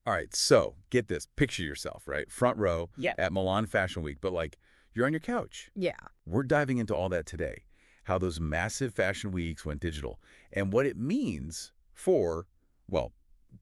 All right, so get this. Picture yourself, right? Front row Yeah. at Milan Fashion Week, but like you're on your couch. Yeah. We're diving into all that today. How those massive fashion weeks went digital and what it means for, well,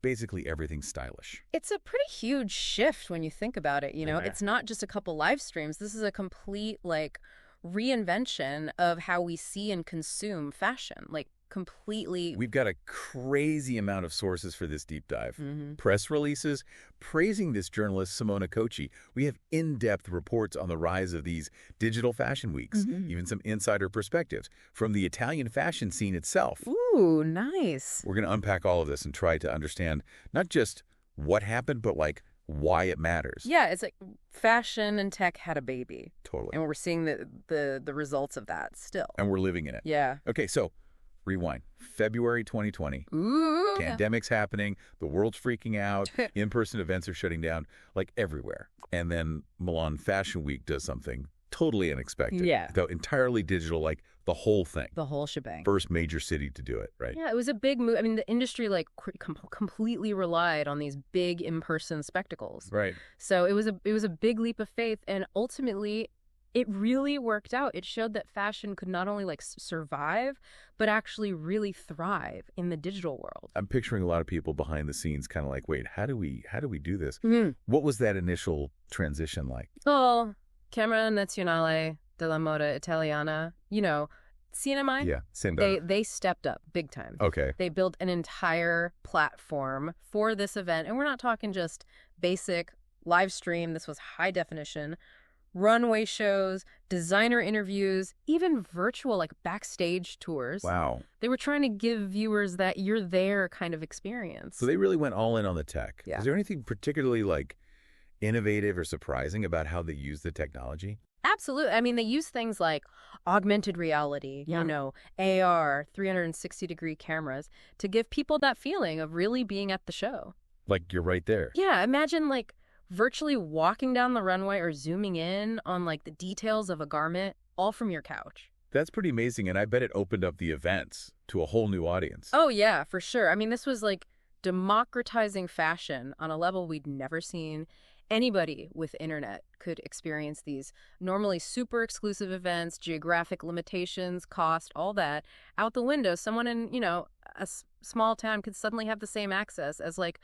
basically everything stylish. It's a pretty huge shift when you think about it, you know? Yeah. It's not just a couple live streams. This is a complete, like, reinvention of how we see and consume fashion. Like, completely. We've got a crazy amount of sources for this deep dive. Mm-hmm. Press releases praising this journalist, Simona Cochi. We have in-depth reports on the rise of these digital fashion weeks, even some insider perspectives from the Italian fashion scene itself. Ooh, nice. We're going to unpack all of this and try to understand not just what happened, but like why it matters. Yeah, it's like fashion and tech had a baby. Totally. And we're seeing the results of that still. And we're living in it. Yeah. Okay, so rewind. February 2020. Ooh. Pandemic's happening. The world's freaking out. In-person events are shutting down like everywhere. And then Milan Fashion Week does something totally unexpected. Yeah. Though entirely digital, like the whole thing. The whole shebang. First major city to do it, right? Yeah, it was a big move. I mean, the industry like completely relied on these big in-person spectacles. Right. So it was a big leap of faith, and ultimately it really worked out. It showed that fashion could not only like survive, but actually really thrive in the digital world. I'm picturing a lot of people behind the scenes kind of like, wait, how do we do this? Mm-hmm. What was that initial transition like? Oh, camera Nazionale, della Moda, Italiana, you know, CNMI. Yeah, same time. They stepped up big time. Okay. They built an entire platform for this event. And we're not talking just basic live stream. This was high definition. Runway shows, designer interviews, even virtual like backstage tours. Wow. They were trying to give viewers that you're there kind of experience. So they really went all in on the tech. Yeah. Is there anything particularly like innovative or surprising about how they use the technology? Absolutely. I mean, they use things like augmented reality, you know, AR, 360-degree cameras to give people that feeling of really being at the show. Like you're right there. Yeah, imagine like virtually walking down the runway or zooming in on like the details of a garment all from your couch. That's pretty amazing, and I bet it opened up the events to a whole new audience. Oh, yeah, for sure. I mean, this was like democratizing fashion on a level we'd never seen. Anybody with internet could experience these normally super exclusive events, geographic limitations, cost, all that out the window. Someone in, you know, a small town could suddenly have the same access as like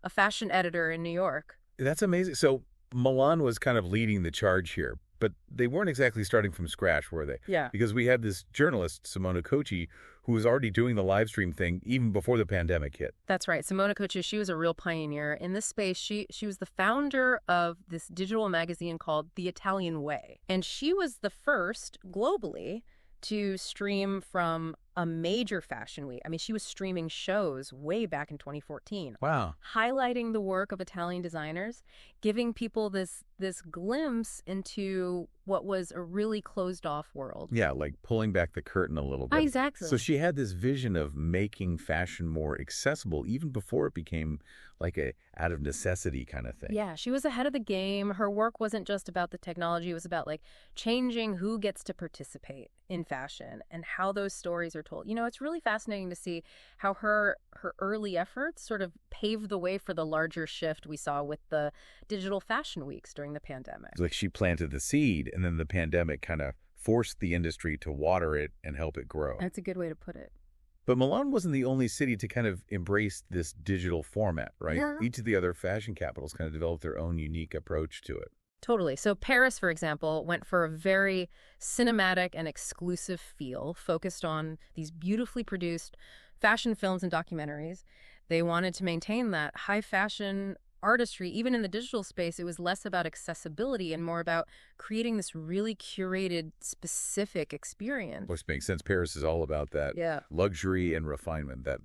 a fashion editor in New York. That's amazing. So Milan was kind of leading the charge here, but they weren't exactly starting from scratch, were they? Yeah. Because we had this journalist, Simona Cochi, who was already doing the live stream thing even before the pandemic hit. That's right. Simona Cochi, she was a real pioneer in this space. She was the founder of this digital magazine called The Italian Way. And she was the first globally to stream from a major fashion week. I mean, she was streaming shows way back in 2014. Wow. Highlighting the work of Italian designers, giving people this glimpse into what was a really closed-off world. Yeah, like pulling back the curtain a little bit. Exactly. So she had this vision of making fashion more accessible even before it became like a out of necessity kind of thing. Yeah, she was ahead of the game. Her work wasn't just about the technology. It was about like changing who gets to participate in fashion and how those stories are told. You know, it's really fascinating to see how her early efforts sort of paved the way for the larger shift we saw with the digital fashion weeks during the pandemic. Like she planted the seed and then the pandemic kind of forced the industry to water it and help it grow. That's a good way to put it. But Milan wasn't the only city to kind of embrace this digital format, right? Yeah. Each of the other fashion capitals kind of developed their own unique approach to it. Totally. So Paris, for example, went for a very cinematic and exclusive feel, focused on these beautifully produced fashion films and documentaries. They wanted to maintain that high fashion artistry. Even in the digital space, it was less about accessibility and more about creating this really curated, specific experience. Which makes sense. Paris is all about that luxury and refinement, that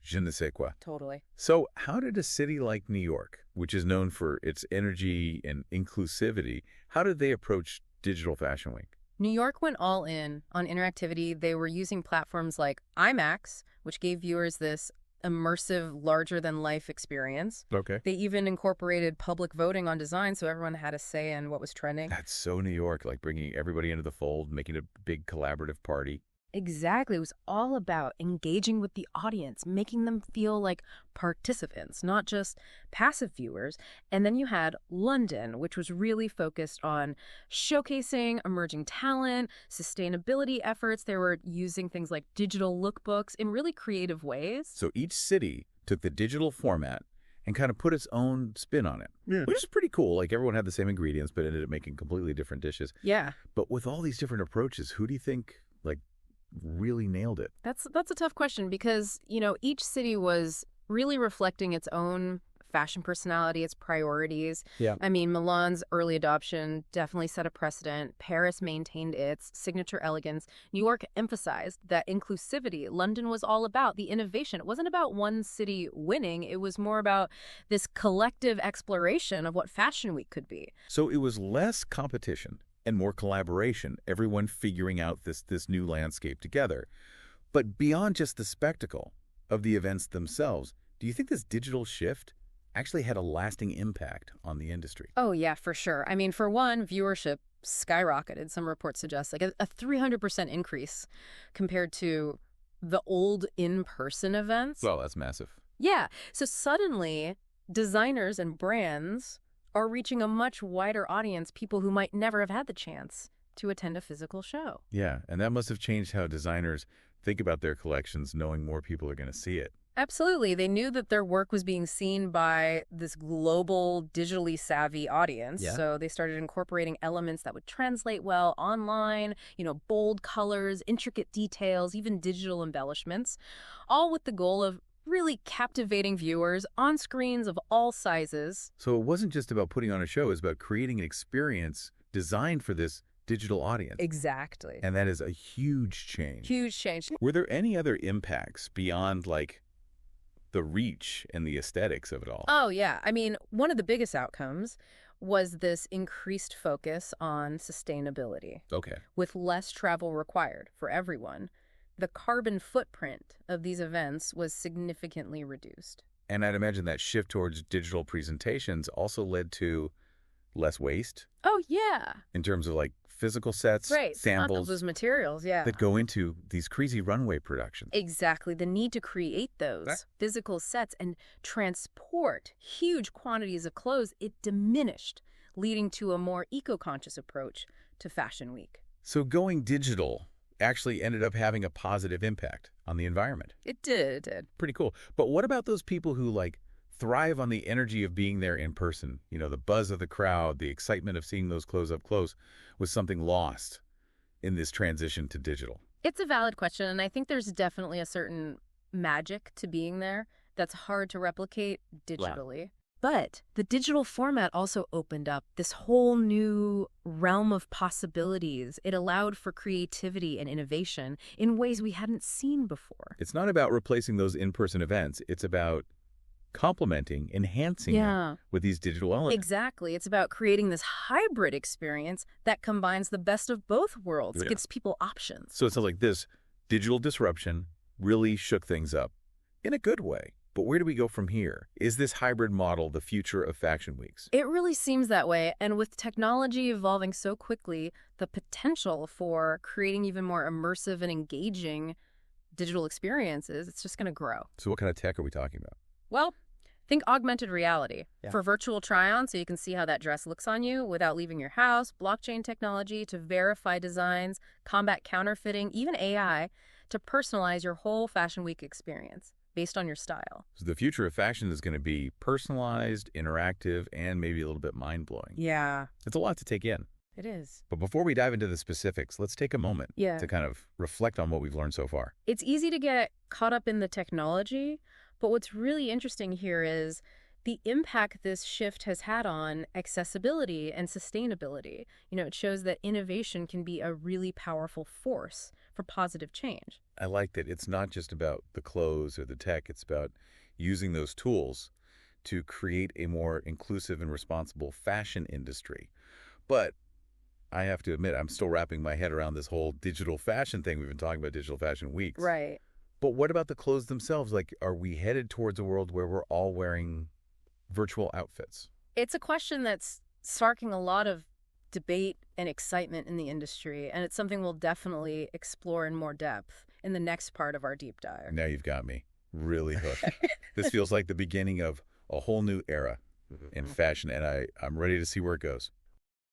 je ne sais quoi. Totally. So how did a city like New York, which is known for its energy and inclusivity, how did they approach Digital Fashion Week? New York went all in on interactivity. They were using platforms like IMAX, which gave viewers this immersive, larger-than-life experience. Okay. They even incorporated public voting on design, so everyone had a say in what was trending. That's so New York, like bringing everybody into the fold, making a big collaborative party. Exactly. It was all about engaging with the audience, making them feel like participants, not just passive viewers. And then you had London, which was really focused on showcasing emerging talent, sustainability efforts. They were using things like digital lookbooks in really creative ways. So each city took the digital format and kind of put its own spin on it, Yeah. which is pretty cool. Like everyone had the same ingredients, but ended up making completely different dishes. Yeah, But with all these different approaches, who do you think really nailed it? that's a tough question because, each city was really reflecting its own fashion personality, its priorities. Yeah. I mean, Milan's early adoption definitely set a precedent. Paris maintained its signature elegance. New York emphasized that inclusivity. London was all about the innovation. It wasn't about one city winning. It was more about this collective exploration of what Fashion Week could be. So it was less competition and more collaboration, everyone figuring out this new landscape together. But beyond just the spectacle of the events themselves, do you think this digital shift actually had a lasting impact on the industry? Oh, yeah, for sure. I mean, for one, viewership skyrocketed. Some reports suggest like a 300% increase compared to the old in-person events. Well, that's massive. Yeah. So suddenly, designers and brands are reaching a much wider audience, people who might never have had the chance to attend a physical show. Yeah, and that must have changed how designers think about their collections, knowing more people are going to see it. Absolutely. They knew that their work was being seen by this global, digitally savvy audience. Yeah. So they started incorporating elements that would translate well online, bold colors, intricate details, even digital embellishments, all with the goal of really captivating viewers on screens of all sizes. So it wasn't just about putting on a show, it was about creating an experience designed for this digital audience. Exactly. And that is a huge change. Huge change. Were there any other impacts beyond the reach and the aesthetics of it all? Oh, yeah. I mean, one of the biggest outcomes was this increased focus on sustainability. Okay. With less travel required for everyone, the carbon footprint of these events was significantly reduced. And I'd imagine that shift towards digital presentations also led to less waste Oh, yeah. in terms of physical sets, Right. samples Those materials, yeah. that go into these crazy runway productions. Exactly. The need to create those Right. physical sets and transport huge quantities of clothes, it diminished, leading to a more eco-conscious approach to Fashion Week. So going digital actually ended up having a positive impact on the environment. It did. Pretty cool. But what about those people who thrive on the energy of being there in person? The buzz of the crowd, the excitement of seeing those clothes up close. Was something lost in this transition to digital? It's a valid question, and I think there's definitely a certain magic to being there that's hard to replicate digitally. But the digital format also opened up this whole new realm of possibilities. It allowed for creativity and innovation in ways we hadn't seen before. It's not about replacing those in-person events. It's about complementing, enhancing them with these digital elements. Exactly. It's about creating this hybrid experience that combines the best of both worlds. Yeah. It gives people options. So it's like this digital disruption really shook things up in a good way. But where do we go from here? Is this hybrid model the future of Fashion Weeks? It really seems that way. And with technology evolving so quickly, the potential for creating even more immersive and engaging digital experiences, it's just going to grow. So what kind of tech are we talking about? Well, think augmented reality Yeah. for virtual try-on so you can see how that dress looks on you without leaving your house, blockchain technology to verify designs, combat counterfeiting, even AI to personalize your whole Fashion Week experience based on your style. So the future of fashion is going to be personalized, interactive, and maybe a little bit mind-blowing. Yeah, It's a lot to take in. it is. But before we dive into the specifics, let's take a moment Yeah. to kind of reflect on what we've learned so far. It's easy to get caught up in the technology, but what's really interesting here is the impact this shift has had on accessibility and sustainability. It shows that innovation can be a really powerful force for positive change. I like that it's not just about the clothes or the tech. It's about using those tools to create a more inclusive and responsible fashion industry. But I have to admit, I'm still wrapping my head around this whole digital fashion thing. We've been talking about digital fashion weeks. Right. But what about the clothes themselves? Are we headed towards a world where we're all wearing virtual outfits? It's a question that's sparking a lot of debate and excitement in the industry, and it's something we'll definitely explore in more depth in the next part of our deep dive. Now you've got me really hooked. This feels like the beginning of a whole new era in fashion, and I'm ready to see where it goes.